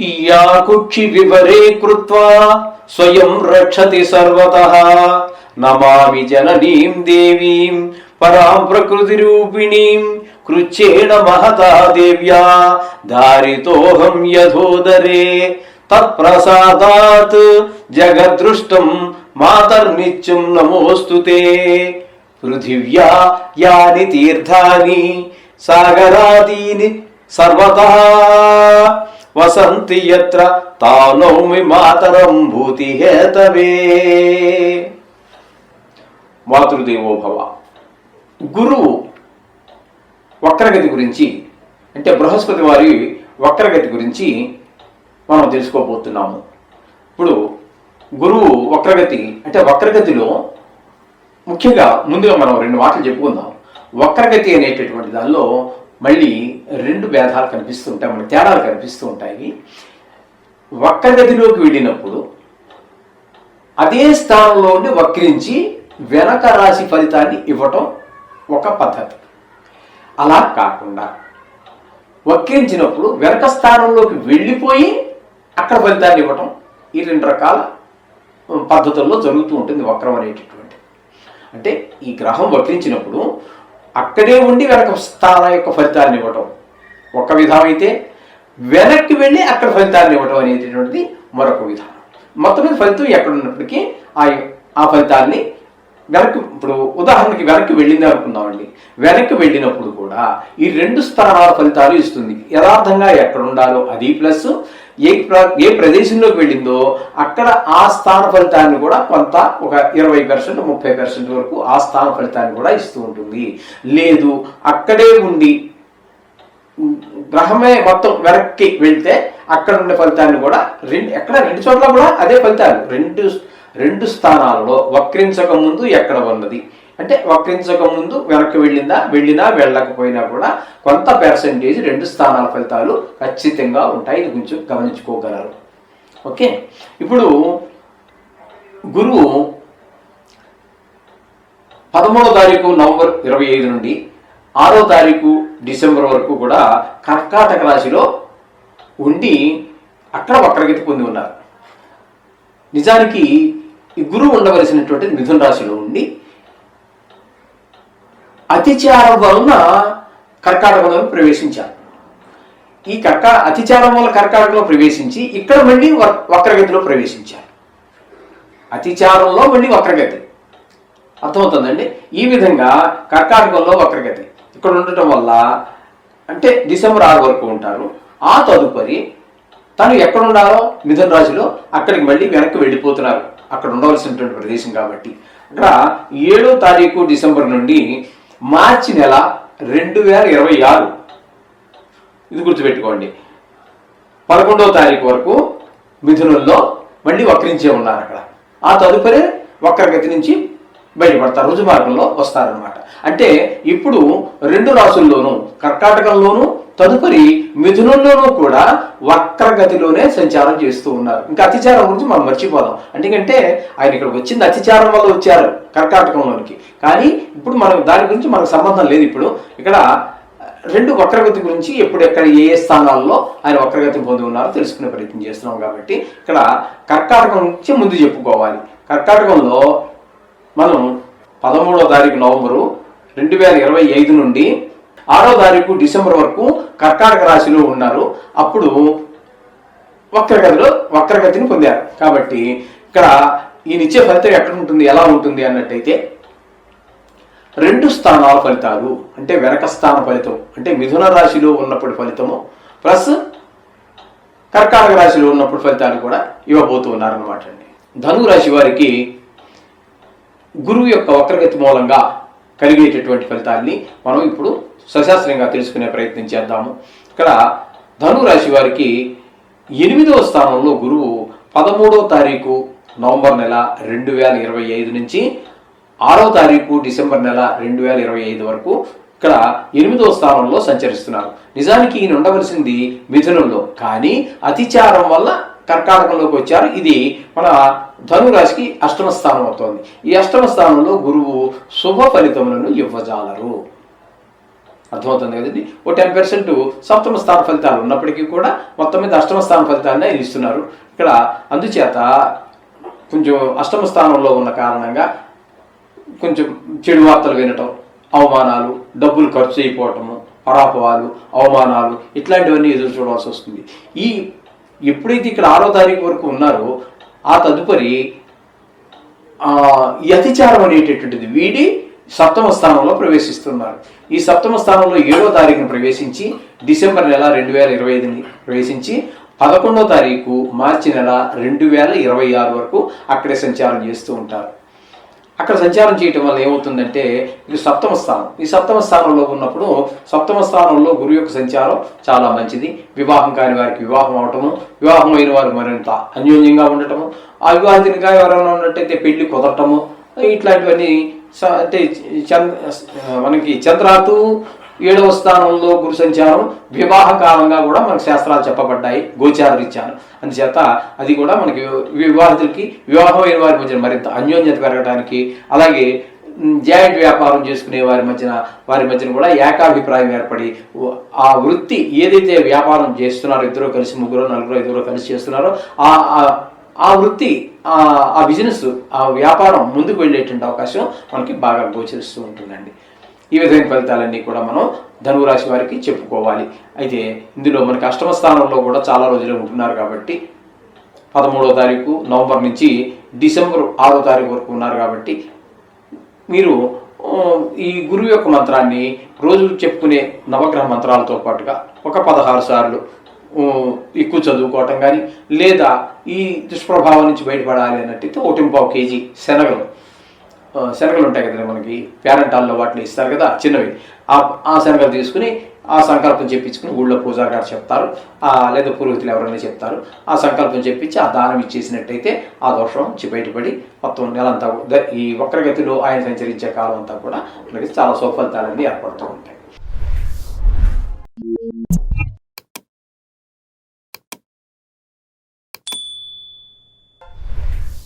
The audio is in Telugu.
ఇయాకుక్షి వివరే కృత్వా స్వయం రక్షతి సర్వతః నమామి జననీం దేవీం పరాం ప్రకృతి రూపిణీం కృచ్చేణ మహతా దేవ్యా ధారితోహం యథోదరే తత్ప్రసాదాత్ జగదృష్టం మాతర్నిత్యం నమోస్తుతే పృథివ్యా యాని తీర్థాని సాగరాదీని సర్వతః వసంతి యత్ర తానౌమి మాతరం భూతి హేతవే. మాతృదేవో భవ. గురువు వక్రగతి గురించి, అంటే బృహస్పతి వారి వక్రగతి గురించి మనం తెలుసుకోబోతున్నాము. ఇప్పుడు గురువు వక్రగతి అంటే వక్రగతిలో ముఖ్యంగా ముందుగా మనం రెండు మాటలు చెప్పుకుందాం. వక్రగతి అనేటటువంటి దానిలో మళ్ళీ రెండు భేదాలు కనిపిస్తూ ఉంటాయి, మన తేడాలు కనిపిస్తూ ఉంటాయి. వక్రగతిలోకి వెళ్ళినప్పుడు అదే స్థానంలో ఉండి వక్రించి వెనక రాశి ఫలితాన్ని ఇవ్వటం ఒక పద్ధతి. అలా కాకుండా వక్రించినప్పుడు వెనక స్థానంలోకి వెళ్ళిపోయి అక్కడ ఫలితాన్ని ఇవ్వటం, ఈ రెండు రకాల పద్ధతుల్లో జరుగుతూ ఉంటుంది వక్రం అనేటటువంటి. అంటే ఈ గ్రహం వక్రించినప్పుడు అక్కడే ఉండి వెనక స్థానం యొక్క ఫలితాన్ని ఇవ్వటం ఒక విధం అయితే, వెనక్కి వెళ్ళి అక్కడ ఫలితాన్ని ఇవ్వటం అనేటటువంటిది మరొక విధానం. మొత్తం మీద ఫలితం ఎక్కడ ఉన్నప్పటికీ ఆ ఫలితాన్ని వెనక్కి, ఇప్పుడు ఉదాహరణకి వెనక్కి వెళ్ళింది అనుకుందామండి, వెనక్కి వెళ్ళినప్పుడు కూడా ఈ రెండు స్థానాల ఫలితాలు ఇస్తుంది. యథార్థంగా ఎక్కడ ఉండాలో అది ప్లస్ ఏ ప్రదేశంలోకి వెళ్ళిందో అక్కడ ఆ స్థాన ఫలితాన్ని కూడా కొంత ఒక 20% 30% వరకు ఆ స్థాన ఫలితాన్ని కూడా ఇస్తూ ఉంటుంది. లేదు అక్కడే ఉండి గ్రహమే మొత్తం వెనక్కి వెళ్తే అక్కడ ఉండే ఫలితాన్ని కూడా రెండు చోట్ల కూడా అదే ఫలితాలు రెండు స్థానాలలో వక్రించక ముందు ఎక్కడ ఉన్నది అంటే వక్రించక ముందు వెనక్కి వెళ్ళినా వెళ్ళకపోయినా కూడా కొంత పర్సెంటేజ్ రెండు స్థానాల ఫలితాలు ఖచ్చితంగా ఉంటాయి. ఇది కొంచెం గమనించుకోగలరు. ఓకే, ఇప్పుడు గురువు 13వ తారీఖు నవంబర్ 25 నుండి 6వ తారీఖు డిసెంబర్ వరకు కూడా కర్కాటక రాశిలో ఉండి అక్కడ వక్రగతి పొంది ఉన్నారు. నిజానికి ఈ గురువు ఉండవలసినటువంటి మిథున రాశిలో ఉండి అతిచారం వలన కర్కాటకంలో ప్రవేశించారు. ఈ అతిచారం వల్ల కర్కాటకంలో ప్రవేశించి ఇక్కడ మళ్ళీ వక్రగతిలో ప్రవేశించారు. అతిచారంలో మళ్ళీ వక్రగతి, అర్థమవుతుందండి. ఈ విధంగా కర్కాటకంలో వక్రగతి ఇక్కడ ఉండటం వల్ల అంటే డిసెంబర్ 6 వరకు ఉంటారు. ఆ తదుపరి తను ఎక్కడ ఉండాలో మిథున రాశిలో అక్కడికి మళ్ళీ వెనక్కి వెళ్ళిపోతున్నారు, అక్కడ ఉండవలసినటువంటి ప్రదేశం కాబట్టి. అక్కడ 7వ తారీఖు డిసెంబర్ నుండి మార్చి నెల 2026 ఇది గుర్తుపెట్టుకోండి, 11వ తారీఖు వరకు మిథునంలో మళ్ళీ వక్రించే ఉన్నారు అక్కడ. ఆ తదుపరి వక్రగతి నుంచి బయటపడతారు, రుజు మార్గంలో వస్తారనమాట. అంటే ఇప్పుడు రెండు రాసుల్లోనూ కర్కాటకంలోనూ తదుపరి మిథునంలోనూ కూడా వక్రగతిలోనే సంచారం చేస్తూ ఉన్నారు. ఇంకా అతిచారం గురించి మనం మర్చిపోదాం. ఎందుకంటే ఆయన ఇక్కడ వచ్చింది అతిచారం వల్ల వచ్చారు కర్కాటకంలోనికి, కానీ ఇప్పుడు మనం దాని గురించి మనకు సంబంధం లేదు. ఇప్పుడు ఇక్కడ రెండు వక్రగతి గురించి ఎప్పుడెక్కడ ఏ స్థానాల్లో ఆయన వక్రగతి పొంది ఉన్నారో తెలుసుకునే ప్రయత్నం చేస్తున్నాం. కాబట్టి ఇక్కడ కర్కాటకం నుంచి ముందు చెప్పుకోవాలి. కర్కాటకంలో మనం 13వ తారీఖు నవంబరు 2025 నుండి 6వ తారీఖు డిసెంబర్ వరకు కర్కాటక రాశిలో ఉన్నారు. అప్పుడు వక్రగతిని పొందారు. కాబట్టి ఇక్కడ ఈ నిత్య ఫలితం ఎక్కడ ఉంటుంది, ఎలా ఉంటుంది అన్నట్టయితే రెండు స్థానాల ఫలితాలు అంటే వెనక స్థాన ఫలితం అంటే మిథున రాశిలో ఉన్నప్పుడు ఫలితము ప్లస్ కర్కాటక రాశిలో ఉన్నప్పుడు ఫలితాలు కూడా ఇవ్వబోతూ ఉన్నారన్నమాట అండి. ధను రాశి వారికి గురువు యొక్క వక్రగతి మూలంగా కలిగేటటువంటి ఫలితాన్ని మనం ఇప్పుడు సశాస్త్రంగా తెలుసుకునే ప్రయత్నం చేద్దాము. ఇక్కడ ధను రాశి వారికి 8వ స్థానంలో గురువు 13వ తారీఖు నవంబర్ నెల 2025 నుంచి 6వ తారీఖు డిసెంబర్ నెల 2025 వరకు ఇక్కడ 8వ స్థానంలో సంచరిస్తున్నారు. నిజానికి ఈయన ఉండవలసింది మిథునంలో, కానీ అతిచారం వల్ల కర్కాటకంలోకి వచ్చారు. ఇది మన ధనురాశికి 8వ స్థానం అవుతోంది. ఈ 8వ స్థానంలో గురువు శుభ ఫలితములను ఇవ్వజాలరు. అర్థమవుతుంది కదండి. ఓ 10% సప్తమ స్థాన ఫలితాలు ఉన్నప్పటికీ కూడా మొత్తం మీద అష్టమ స్థాన ఫలితాన్ని ఆయన ఇస్తున్నారు ఇక్కడ. అందుచేత కొంచెం అష్టమ స్థానంలో ఉన్న కారణంగా కొంచెం చెడు వార్తలు వినటం, అవమానాలు, డబ్బులు ఖర్చు అయిపోవటము, పరాభవాలు, అవమానాలు ఇట్లాంటివన్నీ ఎదురు చూడాల్సి వస్తుంది. ఎప్పుడైతే ఇక్కడ 6వ తారీఖు వరకు ఉన్నారో ఆ తదుపరి ఈ అతిచారం అనేటటువంటిది వీడి సప్తమ స్థానంలో ప్రవేశిస్తున్నారు. ఈ సప్తమ స్థానంలో 7వ తారీఖున ప్రవేశించి డిసెంబర్ నెల 2025ని ప్రవేశించి 11వ తారీఖు మార్చి నెల 2026 వరకు అక్కడే సంచారం చేస్తూ ఉంటారు. అక్కడ సంచారం చేయటం వల్ల ఏమవుతుందంటే ఇది సప్తమ స్థానం. ఈ సప్తమ స్థానంలో ఉన్నప్పుడు సప్తమ స్థానంలో గురువు యొక్క సంచారం చాలా మంచిది. వివాహం కాని వారికి వివాహం అవటము, వివాహం అయిన వారు మరింత అన్యోన్యంగా ఉండటము, అవివాహితునిగా ఎవరైనా ఉన్నట్టయితే పెళ్లి కుదరటము, ఇట్లాంటివన్నీ అంటే మనకి చంద్రాతు 7వ స్థానంలో గురు సంచారం వివాహ కాలంగా కూడా మనకు శాస్త్రాలు చెప్పబడ్డాయి గోచార రీత్యాను. అందుచేత అది కూడా మనకి వివాహితులకి వివాహం అయిన వారి మధ్య మరింత అన్యోన్యత పెరగడానికి, అలాగే జాయింట్ వ్యాపారం చేసుకునే వారి మధ్యన కూడా ఏకాభిప్రాయం ఏర్పడి ఆ వృత్తి ఏదైతే వ్యాపారం చేస్తున్నారో ఇద్దరు కలిసి, ముగ్గురు నలుగురు ఐదుగురు కలిసి చేస్తున్నారో ఆ వృత్తి, ఆ బిజినెస్, ఆ వ్యాపారం ముందుకు వెళ్ళేటువంటి అవకాశం మనకి బాగా గోచరిస్తూ ఉంటుందండి. ఈ విధమైన ఫలితాలన్నీ కూడా మనం ధనువు రాశి వారికి చెప్పుకోవాలి. అయితే ఇందులో మనకి అష్టమ స్థానంలో కూడా చాలా రోజులు ఉంటున్నారు కాబట్టి 13వ తారీఖు నవంబర్ నుంచి డిసెంబర్ 6వ తారీఖు వరకు ఉన్నారు కాబట్టి మీరు ఈ గురువు యొక్క మంత్రాన్ని రోజు చెప్పుకునే నవగ్రహ మంత్రాలతో పాటుగా ఒక 16 సార్లు ఎక్కువ చదువుకోవటం కానీ, లేదా ఈ దుష్ప్రభావం నుంచి బయటపడాలి అన్నట్టయితే 1.5 కేజీ శనగలు ఉంటాయి కదా మనకి పేరెంటాల్లో వాటిని ఇస్తారు కదా చిన్నవి, ఆ శనగలు తీసుకుని ఆ సంకల్పం చెప్పించుకుని ఊళ్ళో పూజారి గారు చెప్తారు, లేదా పురోహితులు ఎవరైనా చెప్తారు, ఆ సంకల్పం చెప్పించి ఆ దానం ఇచ్చేసినట్టయితే ఆ దోషం బయటపడి మొత్తం నెలంతా ఈ వక్రగతిలో ఆయన సంచరించే కాలం అంతా కూడా మనకి చాలా సుఫలితాలన్నీ ఏర్పడుతూ ఉంటాయి.